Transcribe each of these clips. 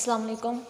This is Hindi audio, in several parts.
Assalamu alaikum.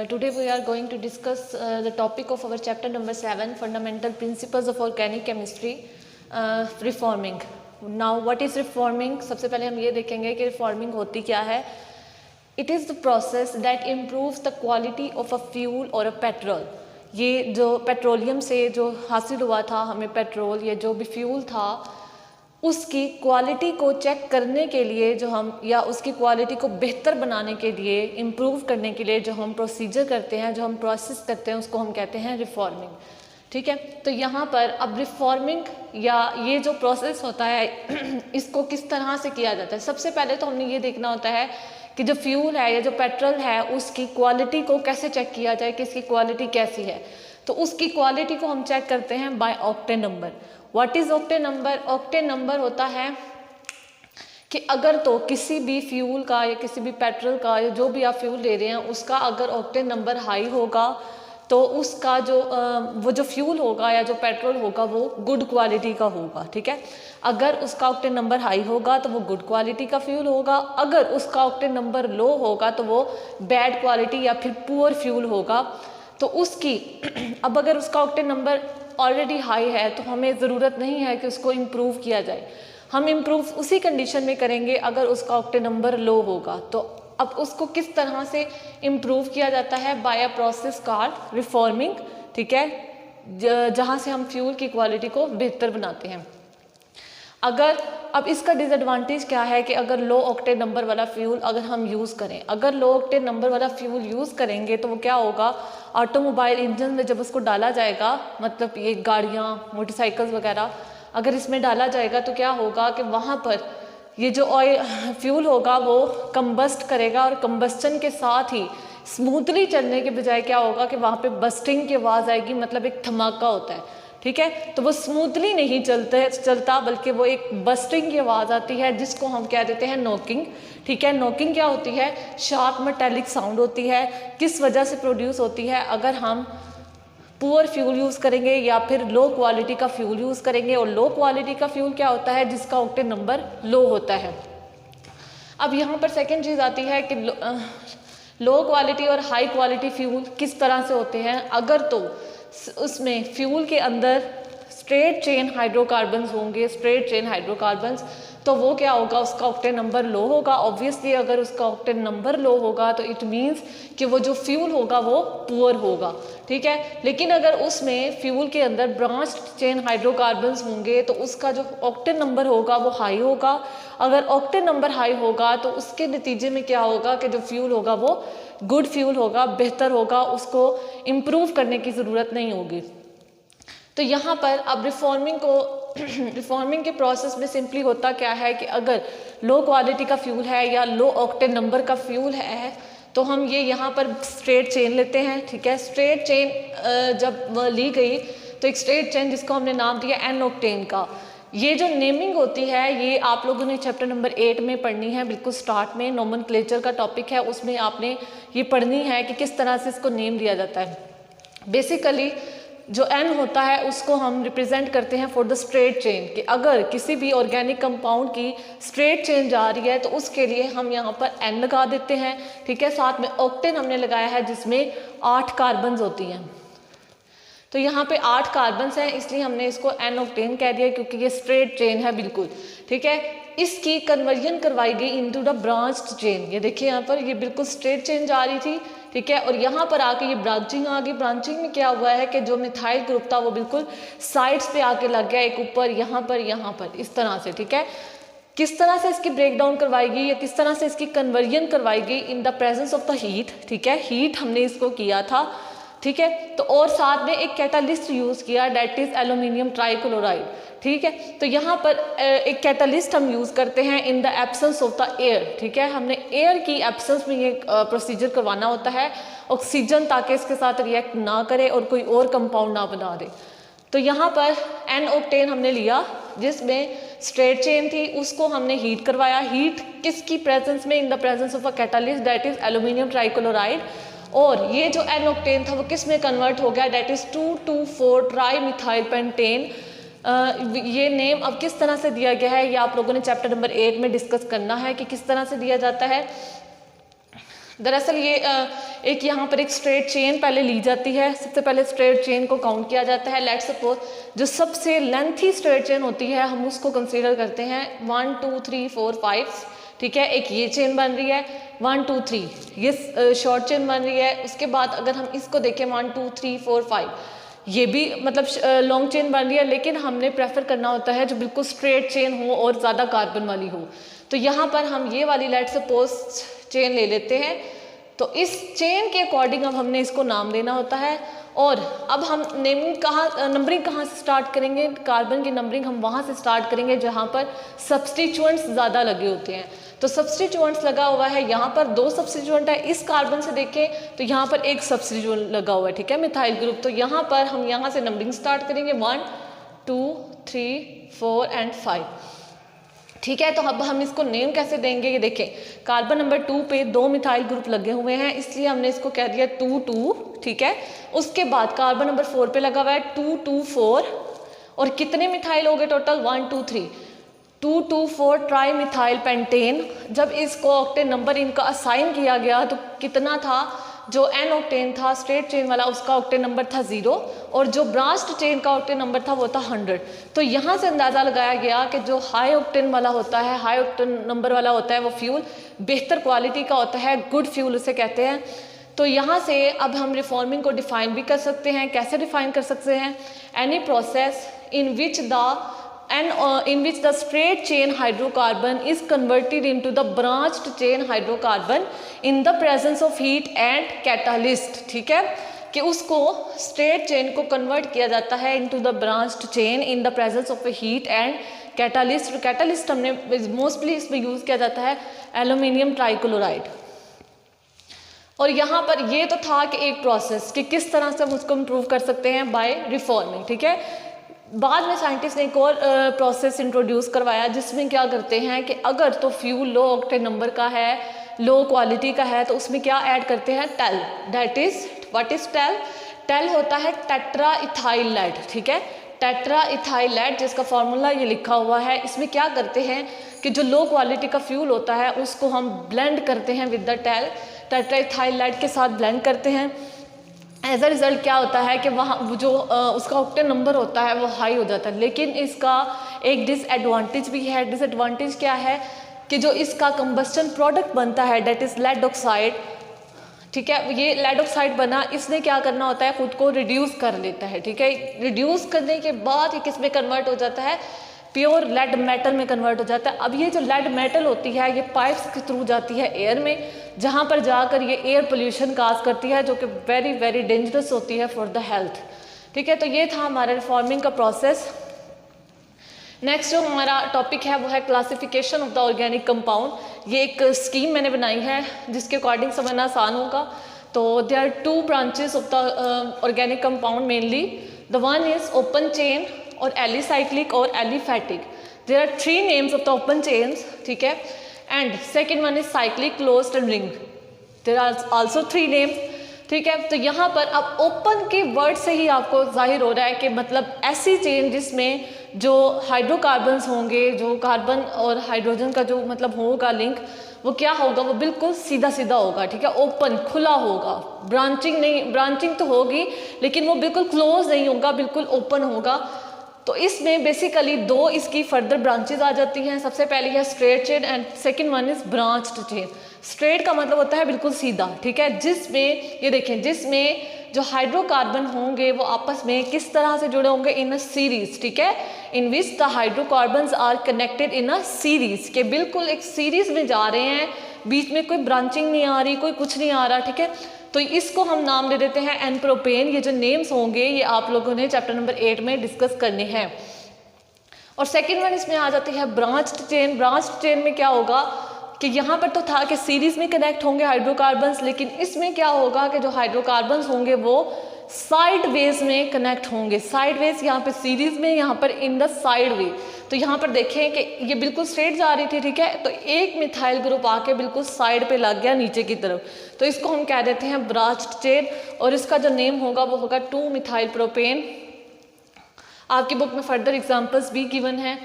Today we are going to discuss the topic of our chapter number 7, Fundamental Principles of Organic Chemistry, reforming. Now what is reforming? सबसे पहले हम ये देखेंगे कि reforming होती क्या है. It is the process that improves the quality of a fuel or a petrol. ये जो पेट्रोलियम से जो हासिल हुआ था हमें पेट्रोल या जो भी फ्यूल था उसकी क्वालिटी को चेक करने के लिए जो हम या उसकी क्वालिटी को बेहतर बनाने के लिए इम्प्रूव करने के लिए जो हम प्रोसीजर करते हैं, जो हम प्रोसेस करते हैं, उसको हम कहते हैं रिफॉर्मिंग. ठीक है, तो यहाँ पर अब रिफॉर्मिंग या ये जो प्रोसेस होता है इसको किस तरह से किया जाता है. सबसे पहले तो हमने ये देखना होता है कि जो फ्यूल है या जो पेट्रोल है उसकी क्वालिटी को कैसे चेक किया जाए कि इसकी क्वालिटी कैसी है. तो उसकी क्वालिटी को हम चेक करते हैं by octane number. What is octane number? Octane number होता है कि अगर तो किसी भी फ्यूल का या किसी भी पेट्रोल का या जो भी आप फ्यूल ले रहे हैं उसका अगर ऑक्टेन नंबर हाई होगा तो उसका जो वो जो फ्यूल होगा या जो पेट्रोल होगा वो गुड क्वालिटी का होगा. ठीक है, अगर उसका ऑक्टेन नंबर हाई होगा तो वो गुड क्वालिटी का फ्यूल होगा. अगर उसका ऑक्टेन नंबर लो होगा तो वो बैड क्वालिटी या फिर पुअर फ्यूल होगा. तो उसकी अब अगर उसका ऑक्टेन नंबर ऑलरेडी हाई है तो हमें ज़रूरत नहीं है कि उसको इम्प्रूव किया जाए. हम इम्प्रूव उसी कंडीशन में करेंगे अगर उसका ऑक्टेन नंबर लो होगा. तो अब उसको किस तरह से इम्प्रूव किया जाता है? By a process called reforming. ठीक है, जहाँ से हम फ्यूल की क्वालिटी को बेहतर बनाते हैं. अगर अब इसका डिसएडवांटेज क्या है कि अगर लो ऑक्टेन नंबर वाला फ्यूल अगर हम यूज़ करें, अगर लो ऑक्टेन नंबर वाला फ्यूल यूज़ करेंगे तो वो क्या होगा, ऑटोमोबाइल इंजन में जब उसको डाला जाएगा, मतलब ये गाड़ियाँ मोटरसाइकिल्स वगैरह अगर इसमें डाला जाएगा तो क्या होगा कि वहाँ पर ये जो ऑयल फ्यूल होगा वो कंबस्ट करेगा और कंबस्टन के साथ ही स्मूथली चलने के बजाय क्या होगा कि वहाँ पे बस्टिंग की आवाज़ आएगी, मतलब एक धमाका होता है. ठीक है, तो वो स्मूथली नहीं चलता बल्कि वो एक बस्टिंग की आवाज़ आती है जिसको हम कह देते हैं नॉकिंग. ठीक है, नॉकिंग क्या होती है? शार्प मेटालिक साउंड होती है. किस वजह से प्रोड्यूस होती है? अगर हम पुअर फ्यूल यूज़ करेंगे या फिर लो क्वालिटी का फ्यूल यूज़ करेंगे. और लो क्वालिटी का फ्यूल क्या होता है? जिसका ऑक्टेन नंबर लो होता है. अब यहाँ पर सेकेंड चीज़ आती है कि लो क्वालिटी और हाई क्वालिटी फ्यूल किस तरह से होते हैं. अगर तो उसमें फ्यूल के अंदर स्ट्रेट चेन हाइड्रोकार्बन्स होंगे, स्ट्रेट चेन हाइड्रोकार्बन्स, तो वो क्या होगा, उसका ऑक्टेन नंबर लो होगा. ऑब्वियसली अगर उसका ऑक्टेन नंबर लो होगा तो इट मीन्स कि वो जो फ्यूल होगा वो पुअर होगा. ठीक है, लेकिन अगर उसमें फ्यूल के अंदर ब्रांच्ड चेन हाइड्रोकार्बन्स होंगे तो उसका जो ऑक्टेन नंबर होगा वो हाई होगा. अगर ऑक्टेन नंबर हाई होगा तो उसके नतीजे में क्या होगा कि जो फ्यूल होगा वो गुड फ्यूल होगा, बेहतर होगा, उसको इम्प्रूव करने की ज़रूरत नहीं होगी. तो यहाँ पर अब रिफॉर्मिंग के प्रोसेस में सिंपली होता क्या है कि अगर लो क्वालिटी का फ्यूल है या लो ऑक्टेन नंबर का फ्यूल है तो हम ये यहाँ पर स्ट्रेट चेन लेते हैं. ठीक है, स्ट्रेट चेन जब ली गई तो एक स्ट्रेट चेन जिसको हमने नाम दिया एन ऑक्टेन का. ये जो नेमिंग होती है ये आप लोगों ने चैप्टर नंबर 8 में पढ़नी है, बिल्कुल स्टार्ट में नोमेनक्लेचर का टॉपिक है, उसमें आपने ये पढ़नी है कि किस तरह से इसको नेम दिया जाता है. बेसिकली जो एन होता है उसको हम रिप्रेजेंट करते हैं फॉर द स्ट्रेट चेन, कि अगर किसी भी ऑर्गेनिक कंपाउंड की स्ट्रेट चेन जा रही है तो उसके लिए हम यहाँ पर एन लगा देते हैं. ठीक है, साथ में ऑक्टेन हमने लगाया है जिसमें 8 कार्बन्स होती हैं. तो यहाँ पे 8 कार्बन्स हैं इसलिए हमने इसको एन ऑक्टेन कह दिया क्योंकि ये स्ट्रेट चेन है बिल्कुल. ठीक है, इसकी कन्वर्जन करवाई गई इनटू द ब्रांच्ड चेन. ये देखिए यहाँ पर ये बिल्कुल स्ट्रेट चेन जा रही थी. ठीक है, और यहाँ पर आके ये ब्रांचिंग आ गई. ब्रांचिंग में क्या हुआ है कि जो मिथाइल ग्रुप था वो बिल्कुल साइड्स पे आके लग गया, एक ऊपर, यहाँ पर, इस तरह से. ठीक है, किस तरह से इसकी ब्रेक डाउन करवाई गई या किस तरह से इसकी कन्वर्जन करवाई गई? इन the presence of the heat. ठीक है, हीट हमने इसको किया था. ठीक है, तो और साथ में एक कैटालिस्ट यूज़ किया, डेट इज एल्यूमिनियम ट्राइक्लोराइड. ठीक है, तो यहाँ पर एक कैटालिस्ट हम यूज़ करते हैं in the absence of the air. ठीक है, हमने एयर की एब्सेंस में ये प्रोसीजर करवाना होता है, ऑक्सीजन, ताकि इसके साथ रिएक्ट ना करे और कोई और कंपाउंड ना बना दे. तो यहाँ पर एन ऑक्टेन हमने लिया जिसमें स्ट्रेट चेन थी, उसको हमने हीट करवाया. हीट किसकी प्रेजेंस में? In the presence of a catalyst that is aluminium trichloride. और ये जो एन ऑक्टेन था वो किस में कन्वर्ट हो गया? That is 2,2,4 trimethylpentane. ये नेम अब किस तरह से दिया गया है ये आप लोगों ने चैप्टर नंबर 8 में डिस्कस करना है कि किस तरह से दिया जाता है. दरअसल ये एक यहाँ पर एक स्ट्रेट चेन पहले ली जाती है। सबसे पहले स्ट्रेट चेन को काउंट किया जाता है। लेट्स सपोज जो सबसे लेंथी स्ट्रेट चेन होती है हम उसको कंसीडर करते हैं 1 2 3 4 5, ठीक है। एक ये चेन बन रही है 1 2 3, ये शॉर्ट चेन बन रही है। उसके बाद अगर हम इसको देखें 1 2 3 4 5, ये भी मतलब लॉन्ग चेन बन रही है, लेकिन हमने प्रेफर करना होता है जो बिल्कुल स्ट्रेट चेन हो और ज़्यादा कार्बन वाली हो। तो यहाँ पर हम ये वाली लेट्स सपोज चेन ले लेते हैं। तो इस चेन के अकॉर्डिंग अब हमने इसको नाम देना होता है। और अब हम नंबरिंग कहाँ से स्टार्ट करेंगे? कार्बन की नंबरिंग हम वहाँ से स्टार्ट करेंगे जहाँ पर सब्सटीट्यूएंट्स ज़्यादा लगे होते हैं। तो सब्सटीट्यूएंट्स लगा हुआ है, यहाँ पर 2 सब्सटीट्यूएंट है। इस कार्बन से देखें तो यहाँ पर एक सब्सटीट्यूएंट लगा हुआ है, ठीक है, मिथाइल ग्रुप। तो यहाँ पर हम यहाँ से नंबरिंग स्टार्ट करेंगे 1 2 3 4 एंड 5, ठीक है। तो अब हम इसको नेम कैसे देंगे? ये देखें, कार्बन नंबर 2 पे 2 मिथाइल ग्रुप लगे हुए हैं, इसलिए हमने इसको कह दिया 2 2, ठीक है। उसके बाद कार्बन नंबर 4 पे लगा हुआ है 2 2 4, और कितने मिथाइल हो गए टोटल? 1 2 3, 2 2 4 tri methyl pentane. जब इसको ऑक्टेन नंबर इनका असाइन किया गया तो कितना था? जो एन ऑक्टेन था स्ट्रेट चेन वाला, उसका ऑक्टेन नंबर था 0, और जो ब्रांच्ड चेन का ऑक्टेन नंबर था वो था 100। तो यहाँ से अंदाज़ा लगाया गया कि जो हाई ऑक्टेन वाला होता है, हाई ऑक्टेन नंबर वाला होता है, वो फ्यूल बेहतर क्वालिटी का होता है, गुड फ्यूल उसे कहते हैं। तो यहाँ से अब हम रिफॉर्मिंग को डिफाइन भी कर सकते हैं। कैसे डिफाइन कर सकते हैं? Any process in which the straight chain hydrocarbon is converted into the branched chain hydrocarbon in the presence of heat and catalyst, ठीक है, कि उसको straight chain को convert किया जाता है into the branched chain in the presence of heat and catalyst। catalyst हमने मोस्टली इसमें यूज़ किया जाता है एल्यूमिनियम ट्राइक्लोराइड। और यहाँ पर ये तो था कि एक प्रोसेस कि किस तरह से हम उसको इम्प्रूव कर सकते हैं बाय रिफॉर्मिंग, ठीक है। बाद में साइंटिस्ट ने एक और प्रोसेस इंट्रोड्यूस करवाया जिसमें क्या करते हैं कि अगर तो फ्यूल लो ऑक्टेन नंबर का है, लो क्वालिटी का है, तो उसमें क्या ऐड करते हैं? TEL. That is what is TEL? TEL होता है टेट्रा इथाइल लेड, ठीक है, टेट्रा इथाइल लेड, जिसका फॉर्मूला ये लिखा हुआ है। इसमें क्या करते हैं कि जो लो क्वालिटी का फ्यूल होता है उसको हम ब्लेंड करते हैं with the TEL, tetraethyl lead के साथ ब्लेंड करते हैं। एज अ रिज़ल्ट क्या होता है कि वहाँ जो उसका ऑक्टेन नंबर होता है वो हाई हो जाता है। लेकिन इसका एक डिसएडवांटेज भी है। डिसएडवांटेज क्या है कि जो इसका कंबस्टन प्रोडक्ट बनता है दैट इज़ लेड ऑक्साइड, ठीक है, ये लेड ऑक्साइड बना, इसने क्या करना होता है? खुद को रिड्यूस कर लेता है, ठीक है। रिड्यूस करने के बाद ये किस में कन्वर्ट हो जाता है? प्योर लेड मेटल में कन्वर्ट हो जाता है। अब ये जो लेड मेटल होती है ये पाइप्स के थ्रू जाती है एयर में, जहाँ पर जाकर ये एयर पोल्यूशन काज करती है, जो कि वेरी वेरी डेंजरस होती है फॉर द हेल्थ, ठीक है। तो ये था हमारा रिफॉर्मिंग का प्रोसेस। नेक्स्ट जो हमारा टॉपिक है वो है classification of the organic compound. ये एक स्कीम मैंने बनाई है जिसके अकॉर्डिंग समझना आसान होगा। तो there are 2 branches of the organic compound mainly. The one is open chain और एलिसाइक्लिक और aliphatic. There are 3 names of the open chains, ठीक है, and second one is cyclic closed ring. There are also 3 names, ठीक है। तो यहाँ पर अब ओपन के वर्ड से ही आपको जाहिर हो रहा है कि मतलब ऐसी चेन जिसमें जो हाइड्रोकार्बन्स होंगे, जो कार्बन और हाइड्रोजन का जो मतलब होगा लिंक, वो क्या होगा? वो बिल्कुल सीधा सीधा होगा, ठीक है, ओपन खुला होगा। ब्रांचिंग नहीं, ब्रांचिंग तो होगी लेकिन वो बिल्कुल क्लोज नहीं होगा, बिल्कुल ओपन होगा। तो इसमें बेसिकली 2 इसकी फर्दर ब्रांचेज आ जाती हैं। सबसे पहली है straight chain and second one is branched chain. Straight का मतलब होता है बिल्कुल सीधा, ठीक है, जिसमें ये देखें, जिसमें जो हाइड्रोकार्बन होंगे वो आपस में किस तरह से जुड़े होंगे? इन अ सीरीज, ठीक है, in which the hydrocarbons are connected in a series, के बिल्कुल एक सीरीज में जा रहे हैं, बीच में कोई ब्रांचिंग नहीं आ रही, कोई कुछ नहीं आ रहा, ठीक है। तो इसको हम नाम दे देते हैं एन प्रोपेन। ये जो नेम्स होंगे ये आप लोगों ने चैप्टर नंबर 8 में डिस्कस करने हैं। और सेकेंड वन इसमें आ जाती है ब्रांच्ड चेन। ब्रांच्ड चेन में क्या होगा कि यहाँ पर तो था कि सीरीज में कनेक्ट होंगे हाइड्रोकार्बन्स, लेकिन इसमें क्या होगा कि जो हाइड्रोकार्बन्स होंगे वो साइड वेज में कनेक्ट होंगे। साइड वेज, यहाँ पे सीरीज में, यहाँ पर इन द साइड वे। तो यहाँ पर देखें कि ये बिल्कुल स्ट्रेट जा रही थी, ठीक है, तो एक मिथाइल ग्रुप आके बिल्कुल साइड पे लग गया नीचे की तरफ, तो इसको हम कह देते हैं ब्रांच्ड चेन। और इसका जो नेम होगा वो होगा 2 मिथाइल प्रोपेन। आपकी बुक में फर्दर एग्जाम्पल्स भी गिवन है।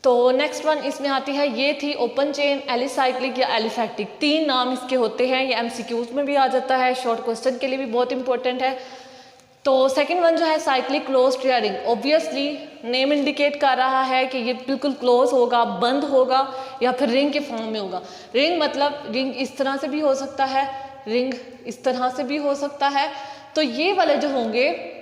तो तो नेक्स्ट वन इसमें आती है, ये थी ओपन चेन, एलिसाइक्लिक या एलिफैक्टिक, 3 नाम इसके होते हैं। ये MCQs में भी आ जाता है, शॉर्ट क्वेश्चन के लिए भी बहुत इंपॉर्टेंट है। तो सेकंड वन जो है साइक्लिक क्लोज्ड या रिंग, ऑब्वियसली नेम इंडिकेट कर रहा है कि ये बिल्कुल क्लोज होगा, बंद होगा, या फिर रिंग के फॉर्म में होगा। रिंग मतलब रिंग इस तरह से भी हो सकता है, रिंग इस तरह से भी हो सकता है। तो ये वाले जो होंगे,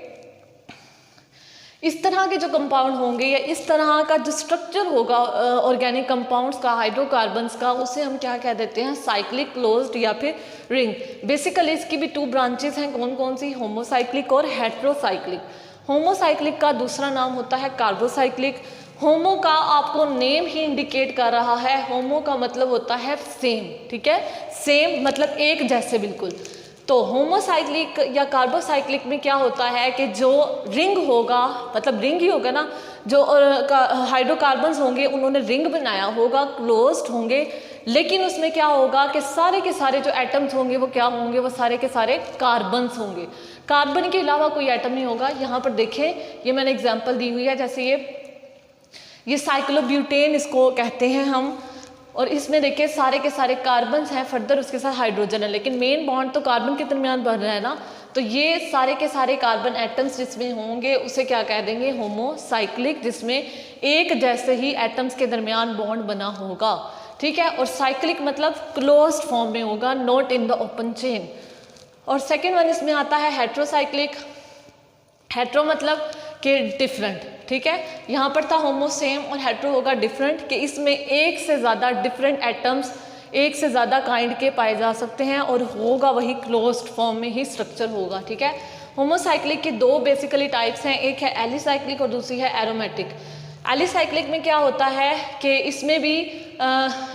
इस तरह के जो कंपाउंड होंगे या इस तरह का जो स्ट्रक्चर होगा ऑर्गेनिक कंपाउंड्स का, हाइड्रोकार्बन्स का, उसे हम क्या कह देते हैं, साइक्लिक क्लोज्ड या फिर रिंग। बेसिकली इसकी भी 2 ब्रांचेस हैं, कौन कौन सी, होमोसाइक्लिक और हेट्रोसाइक्लिक। होमोसाइक्लिक का दूसरा नाम होता है कार्बोसाइक्लिक। होमो का आपको नेम ही इंडिकेट कर रहा है, होमो का मतलब होता है सेम, ठीक है, सेम मतलब एक जैसे बिल्कुल। तो होमोसाइक्लिक या कार्बोसाइक्लिक में क्या होता है कि जो रिंग होगा, मतलब रिंग ही होगा ना, जो हाइड्रोकार्बन्स होंगे उन्होंने रिंग बनाया होगा, क्लोज्ड होंगे, लेकिन उसमें क्या होगा कि सारे के सारे जो एटम्स होंगे वो क्या होंगे, वो सारे के सारे कार्बन्स होंगे। कार्बन के अलावा कोई एटम नहीं होगा। यहाँ पर देखें, ये मैंने एग्जाम्पल दी हुई है, जैसे ये साइक्लोब्यूटेन इसको कहते हैं हम, और इसमें देखिए सारे के सारे कार्बन्स हैं, फर्दर उसके साथ हाइड्रोजन है, लेकिन मेन बॉन्ड तो कार्बन के दरमियान बन रहा है ना। तो ये सारे के सारे कार्बन एटम्स जिसमें होंगे उसे क्या कह देंगे, होमोसाइक्लिक, जिसमें एक जैसे ही एटम्स के दरमियान बॉन्ड बना होगा, ठीक है। और साइक्लिक मतलब क्लोज्ड फॉर्म में होगा, not in the open chain. और सेकेंड वन इसमें आता है हेट्रोसाइक्लिक। हेट्रो मतलब कि डिफरेंट, ठीक है। यहाँ पर था होमो सेम और हेट्रो होगा डिफरेंट, कि इसमें एक से ज़्यादा डिफरेंट एटम्स, एक से ज़्यादा काइंड के पाए जा सकते हैं, और होगा वही क्लोज्ड फॉर्म में ही स्ट्रक्चर होगा, ठीक है। होमोसाइक्लिक के 2 बेसिकली टाइप्स हैं, एक है एलिसाइक्लिक और दूसरी है एरोमेटिक। एलिसाइक्लिक में क्या होता है कि इसमें भी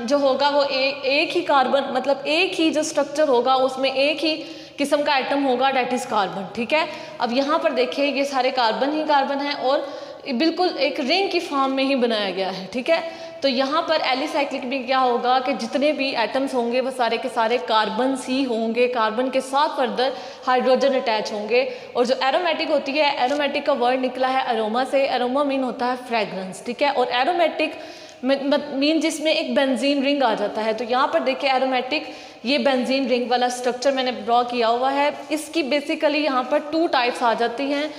जो होगा वो एक ही कार्बन, मतलब एक ही जो स्ट्रक्चर होगा उसमें एक ही किस्म का एटम होगा, डेट इज कार्बन, ठीक है। अब यहाँ पर देखिए ये सारे कार्बन ही कार्बन हैं और बिल्कुल एक रिंग की फॉर्म में ही बनाया गया है, ठीक है। तो यहाँ पर एलिसाइक्लिक में क्या होगा कि जितने भी एटम्स होंगे वो सारे के सारे कार्बन्स ही होंगे, कार्बन के साथ फर्दर हाइड्रोजन अटैच होंगे। और जो एरोमेटिक होती है, एरोमेटिक का वर्ड निकला है अरोमा से, अरोमा मीन होता है फ्रेगरेंस, ठीक है। और एरोमेटिक मीन जिसमें एक बेंजीन रिंग आ जाता है। तो यहाँ पर देखिए एरोमेटिक, ये बेंजीन रिंग वाला स्ट्रक्चर मैंने ड्रॉ किया हुआ है। इसकी बेसिकली यहाँ पर 2 टाइप्स आ जाती हैं।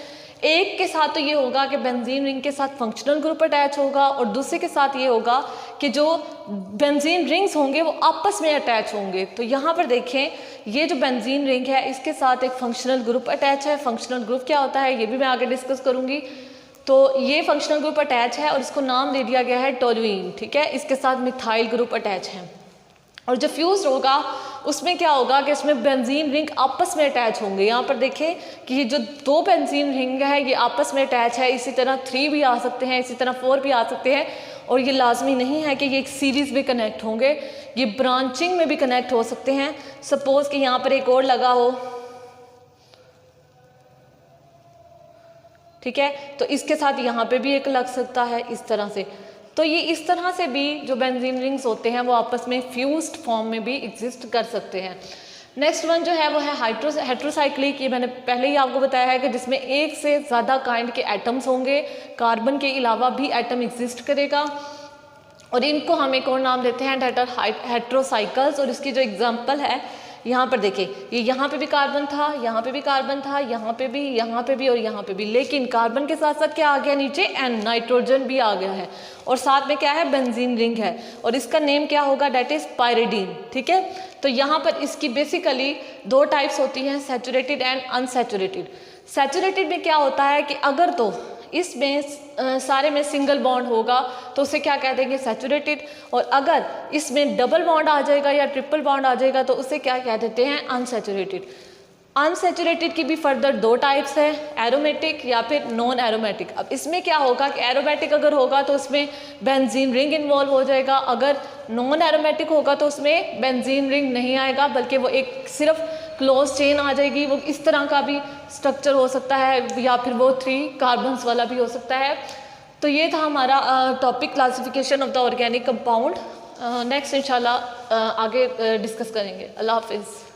एक के साथ तो ये होगा कि बेंजीन रिंग के साथ फंक्शनल ग्रुप अटैच होगा, और दूसरे के साथ ये होगा कि जो बेंजीन रिंग्स होंगे वो आपस में अटैच होंगे। तो यहाँ पर देखें ये जो बेंजीन रिंग है इसके साथ एक फंक्शनल ग्रुप अटैच है। फंक्शनल ग्रुप क्या होता है ये भी मैं आगे डिस्कस करूँगी। तो ये फंक्शनल ग्रुप अटैच है और इसको नाम दे दिया गया है टोलुइन, ठीक है। इसके साथ मिथाइल ग्रुप अटैच है। और जो फ्यूज होगा उसमें क्या होगा कि इसमें बेंजीन रिंग आपस में अटैच होंगे। यहाँ पर देखें कि ये जो 2 बेंजीन रिंग है ये आपस में अटैच है। इसी तरह 3 भी आ सकते हैं, इसी तरह 4 भी आ सकते हैं। और ये लाजमी नहीं है कि ये एक सीरीज में कनेक्ट होंगे, ये ब्रांचिंग में भी कनेक्ट हो सकते हैं। सपोज कि यहाँ पर एक और लगा हो, ठीक है, तो इसके साथ यहाँ पे भी एक लग सकता है इस तरह से। तो ये इस तरह से भी जो बेंजीन रिंग्स होते हैं वो आपस में फ्यूज्ड फॉर्म में भी एग्जिस्ट कर सकते हैं। नेक्स्ट वन जो है वो है हेट्रोसाइक्लिक। ये मैंने पहले ही आपको बताया है कि जिसमें एक से ज़्यादा काइंड के एटम्स होंगे, कार्बन के अलावा भी एटम एग्जिस्ट करेगा, और इनको हम एक और नाम देते हैं डेट आर हेट्रोसाइकल्स। और इसकी जो एग्जाम्पल है यहाँ पर देखिए, ये यहाँ पे भी कार्बन था, यहाँ पे भी कार्बन था, यहाँ पे भी और यहाँ पे भी, लेकिन कार्बन के साथ साथ क्या आ गया नीचे, एन, नाइट्रोजन भी आ गया है, और साथ में क्या है, बेंजीन रिंग है, और इसका नेम क्या होगा, डेट इज पायरिडीन, ठीक है। तो यहाँ पर इसकी बेसिकली 2 टाइप्स होती हैं, सैचुरेटेड एंड अनसैचुरेटेड। सैचुरेटेड में क्या होता है कि अगर तो इसमें सारे में सिंगल बॉन्ड होगा तो उसे क्या कह देंगे, सैचुरेटेड। और अगर इसमें डबल बॉन्ड आ जाएगा या ट्रिपल बॉन्ड आ जाएगा तो उसे क्या कह देते हैं, अनसैचुरेटेड। अनसैचुरेटेड की भी फर्दर 2 टाइप्स है, एरोमेटिक या फिर नॉन एरोमेटिक। अब इसमें क्या होगा कि एरोमेटिक अगर होगा तो उसमें बेंजीन रिंग इन्वॉल्व हो जाएगा, अगर नॉन एरोमेटिक होगा तो उसमें बेंजीन रिंग नहीं आएगा, बल्कि वो एक सिर्फ क्लोज चेन आ जाएगी। वो इस तरह का भी स्ट्रक्चर हो सकता है या फिर वो 3 कार्बन्स वाला भी हो सकता है। तो ये था हमारा topic, classification of the organic compound. Next इंशाल्लाह आगे डिस्कस करेंगे। अल्लाह हाफिज़।